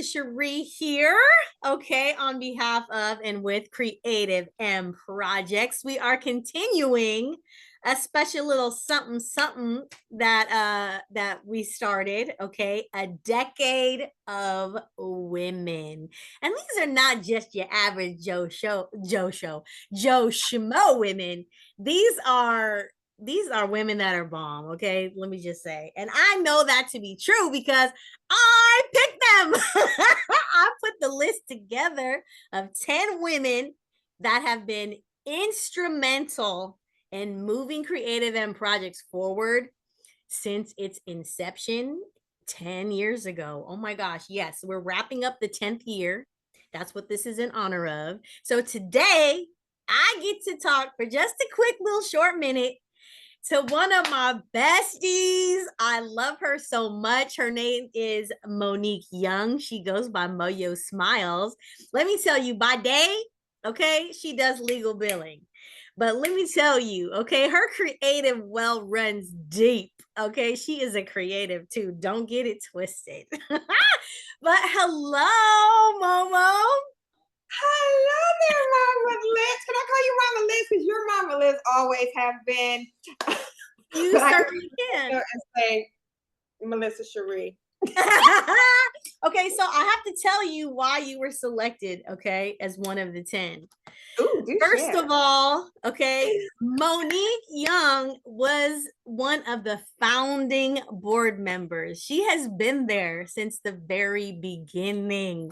Melissa Sharee here, okay, on behalf of and with Creative M Projects. We are continuing a special little something something that we started, okay? A decade of women. And these are not just your average Joe Schmo women. These are women that are bomb, okay? Let me just say. And I know that to be true because I picked them. I put the list together of 10 women that have been instrumental in moving Creative M Projects forward since its inception 10 years ago. Oh my gosh, yes, we're wrapping up the 10th year. That's what this is in honor of. So today, I get to talk for just a quick little short minute to one of my besties. I love her so much. Her name is MONIQUE Young. She goes by Moyo Smiles. Let me tell you, by day, okay, she does legal billing. But let me tell you, okay, her creative well runs deep. Okay, she is a creative too. Don't get it twisted. But hello, Momo. Hello there, Mama Liz. Can I call you Mama Liz? Because your Mama Liz always have been. You But I certainly can. and say Melissa Sharee. Okay, so I have to tell you why you were selected, okay, as one of the 10. Ooh, do First share. of all, okay, MONIQUE Young was one of the founding board members. She has been there since the very beginning.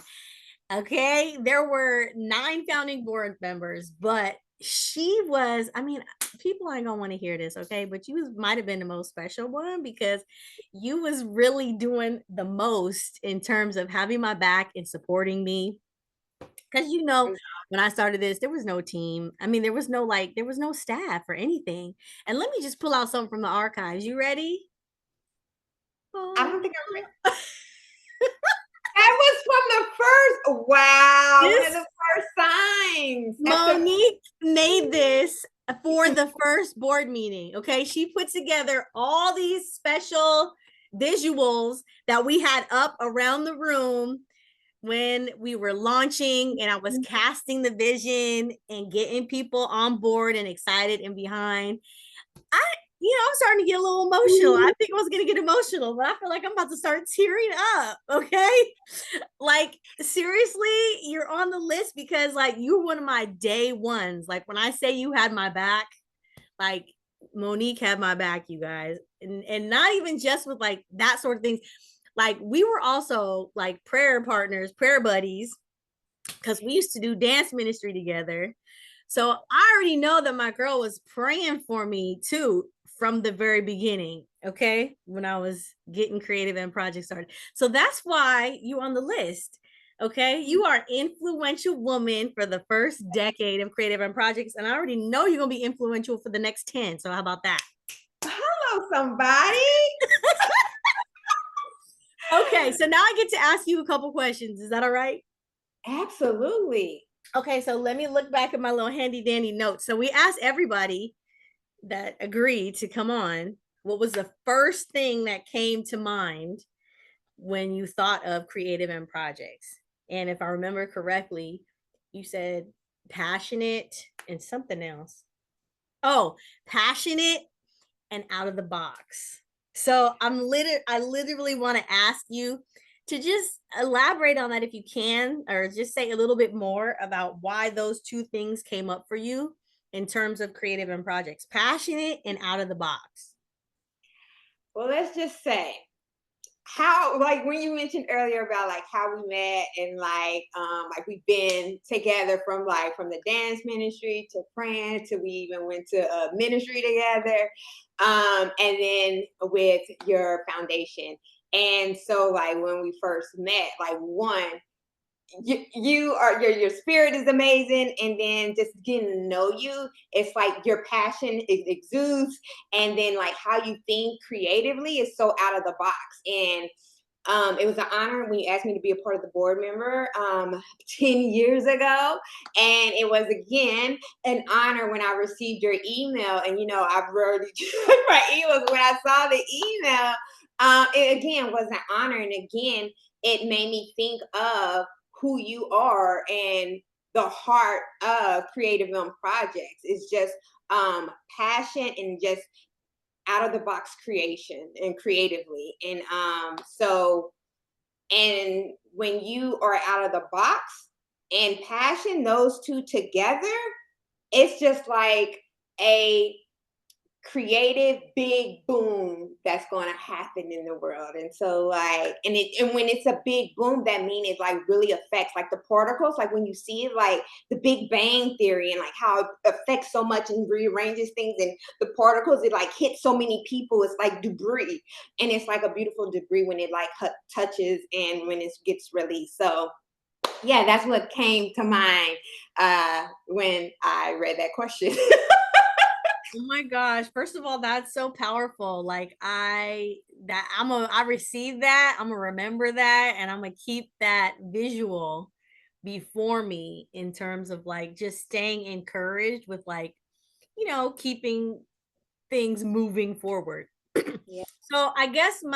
Okay, there were 9 founding board members, but she was, I mean, people ain't gonna want to hear this, okay, but you might have been the most special one because you was really doing the most in terms of having my back and supporting me. Because when I started this, there was no team. I mean, there was no staff or anything. And let me just pull out something from the archives. You ready? I Oh. don't think I'm ready. That was from the first. Wow, one of This the first signs. MONIQUE made this for the first board meeting. Okay. She put together all these special visuals that we had up around the room when we were launching, and I was casting the vision and getting people on board and excited and behind. I'm starting to get a little emotional. I think I was going to get emotional, but I feel like I'm about to start tearing up. Okay. Like, seriously, you're on the list because, like, you were one of my day ones. Like, when I say you had my back, like, MONIQUE had my back, you guys. And not even just with like that sort of things. Like, we were also like prayer partners, prayer buddies, because we used to do dance ministry together. So I already know that my girl was praying for me too from the very beginning. Okay. When I was getting Creative M Project started. So that's why you on the list. Okay. You are influential woman for the first decade of Creative M Projects. And I already know you're going to be influential for the next 10. So how about that? Hello, somebody. Okay. So now I get to ask you a couple questions. Is that all right? Absolutely. Okay. So let me look back at my little handy dandy notes. So we asked everybody that agreed to come on, what was the first thing that came to mind when you thought of Creative M Projects? And if I remember correctly, you said passionate and something else. Oh, passionate and out of the box. So I literally want to ask you to just elaborate on that if you can, or just say a little bit more about why those two things came up for you in terms of Creative M Projects, passionate and out of the box. Well, let's just say how, like when you mentioned earlier about like how we met and like we've been together from the dance ministry to praying to we even went to a ministry together, and then with your foundation. And so like when we first met, like one, you are your spirit is amazing, and then just getting to know you, it's like your passion exudes, and then like how you think creatively is so out of the box. And it was an honor when you asked me to be a part of the board member 10 years ago. And it was again an honor when I received your email. And I've already checked my emails when I saw the email. It again was an honor. And again, it made me think of who you are, and the heart of Creative Young Projects is just passion and just out of the box creation and creatively. And and when you are out of the box and passion, those two together, it's just like a creative big boom that's going to happen in the world. And so like, and when it's a big boom, that means it like really affects like the particles, like when you see it, like the Big Bang Theory, and like how it affects so much and rearranges things, and the particles, it like hits so many people, it's like debris, and it's like a beautiful debris when it like touches and when it gets released. So yeah, that's what came to mind when I read that question. Oh my gosh. First of all, that's so powerful. Like I receive that. I'm gonna remember that, and I'm gonna keep that visual before me in terms of like just staying encouraged with like, keeping things moving forward. Yeah. So I guess I'm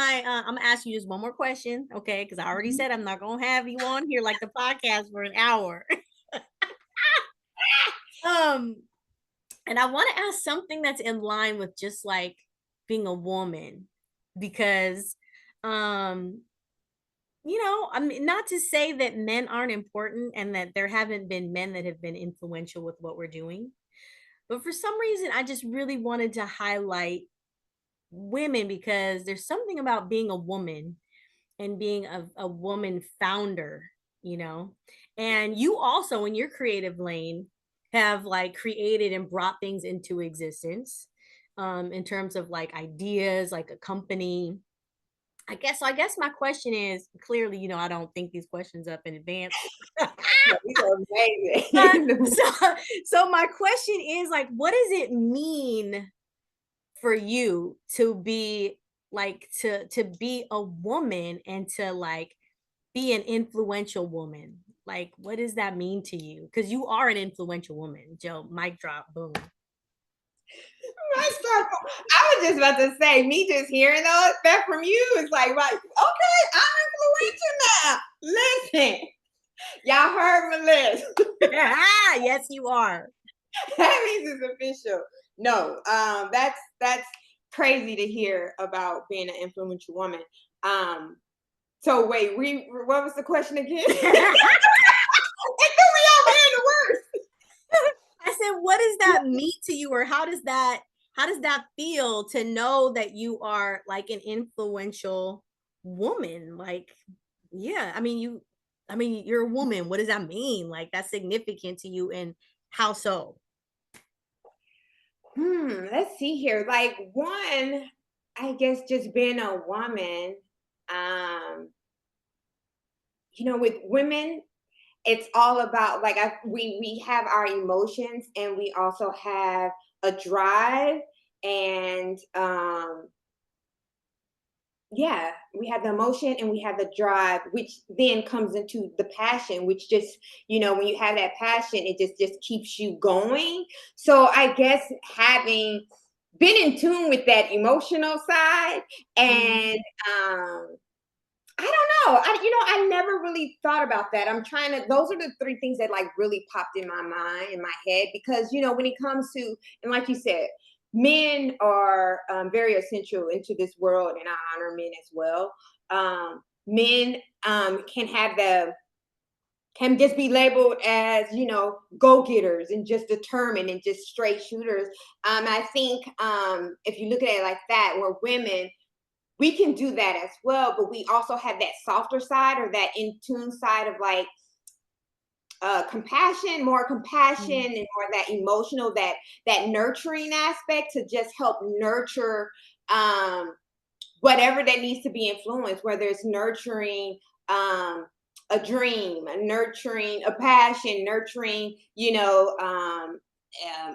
gonna ask you just one more question, okay? Because I already said I'm not gonna have you on here like the podcast for an hour. um And I want to ask something that's in line with just like being a woman, because, I mean, not to say that men aren't important and that there haven't been men that have been influential with what we're doing, but for some reason, I just really wanted to highlight women because there's something about being a woman and being a woman founder, you know. And you also in your creative lane have like created and brought things into existence, in terms of like ideas, like a company. I guess my question is, clearly, I don't think these questions up in advance. Yeah, these are uh, amazing. so my question is like, what does it mean for you to be like to be a woman and to like be an influential woman? Like, what does that mean to you? Because you are an influential woman, Joe. Mic drop, boom. I was just about to say, me just hearing that from you is like, right, okay, I'm influential now. Listen, y'all heard my list. Yes, you are. That means it's official. No, that's crazy to hear about being an influential woman. So wait, what was the question again? It threw me off here the worst. I said, what does that mean to you, or how does that feel to know that you are like an influential woman? Like, yeah, you're a woman. What does that mean? Like, that's significant to you, and how so? Let's see here. Like one, I guess just being a woman, um, with women, it's all about like we have our emotions, and we also have a drive, and yeah, we have the emotion and we have the drive, which then comes into the passion, which just, when you have that passion, it just keeps you going. So I guess having been in tune with that emotional side, and I don't know. I never really thought about that. I'm trying to, those are the three things that like really popped in my mind, in my head, because, when it comes to, and like you said, men are very essential into this world, and I honor men as well. Men can just be labeled as, go-getters and just determined and just straight shooters. I think if you look at it like that, we're women, we can do that as well, but we also have that softer side, or that in tune side of like more compassion, Mm. and more that emotional, that nurturing aspect, to just help nurture whatever that needs to be influenced, whether it's nurturing a dream, nurturing a passion, nurturing,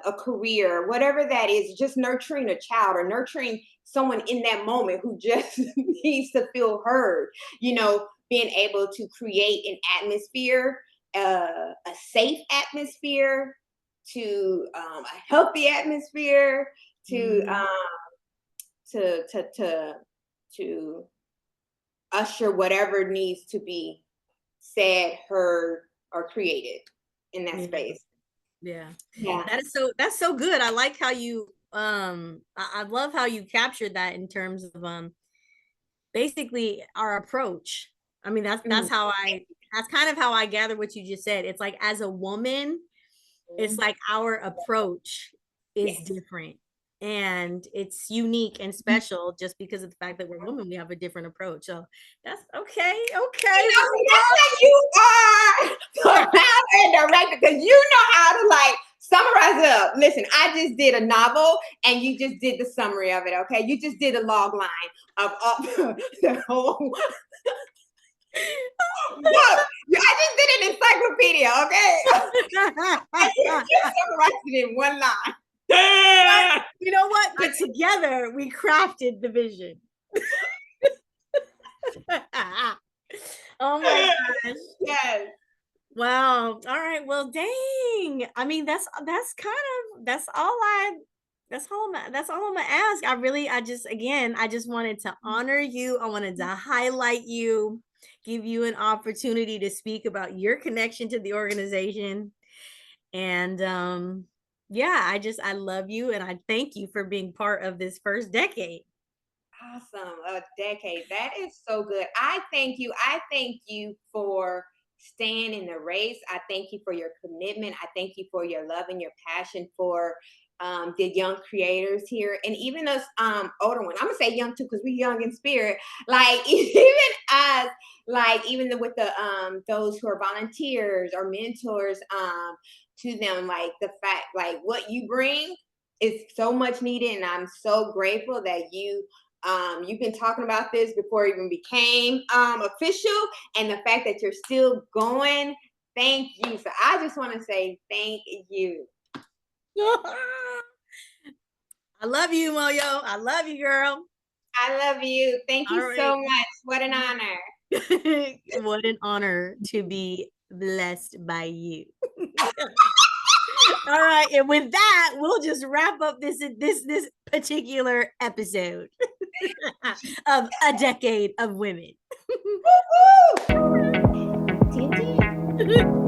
a career, whatever that is, just nurturing a child, or nurturing someone in that moment who just needs to feel heard, being able to create an atmosphere, a safe atmosphere, to a healthy atmosphere, to Mm. to to to to usher whatever needs to be said, heard, or created in that space. Yeah. Yeah. That's so good. I like how you I love how you captured that in terms of basically our approach. I mean, that's how that's kind of how I gather what you just said. It's like as a woman, it's like our approach is Yes. different and it's unique and special just because of the fact that we're women. We have a different approach. So that's okay. That's how you are profound and director, because you know how to like summarize it up. Listen, I just did a novel and you just did the summary of it. Okay, you just did a log line of the whole. Look, I just did an encyclopedia. Okay, you summarized it in one line. But you know what? But together we crafted the vision. Oh my gosh. Yes. Wow. All right. Well, dang. I mean, that's that's all I'm gonna ask. I just wanted to honor you. I wanted to highlight you, give you an opportunity to speak about your connection to the organization. And yeah, I love you and I thank you for being part of this first decade. Awesome. A decade. That is so good. I thank you. I thank you for staying in the race. I thank you for your commitment. I thank you for your love and your passion for the young creators here. And even those older ones. I'm gonna say young too, because we're young in spirit. Like even us, like even with the those who are volunteers or mentors to them, like the fact like what you bring is so much needed. And I'm so grateful that you've been talking about this before it even became official, and the fact that you're still going, thank you. So I just want to say thank you. I love you, Moyo. I love you, girl. I love you. Thank All you right. so much. What an honor. What an honor to be blessed by you. All right, and with that, we'll just wrap up this particular episode of A Decade of Women. Woo-hoo!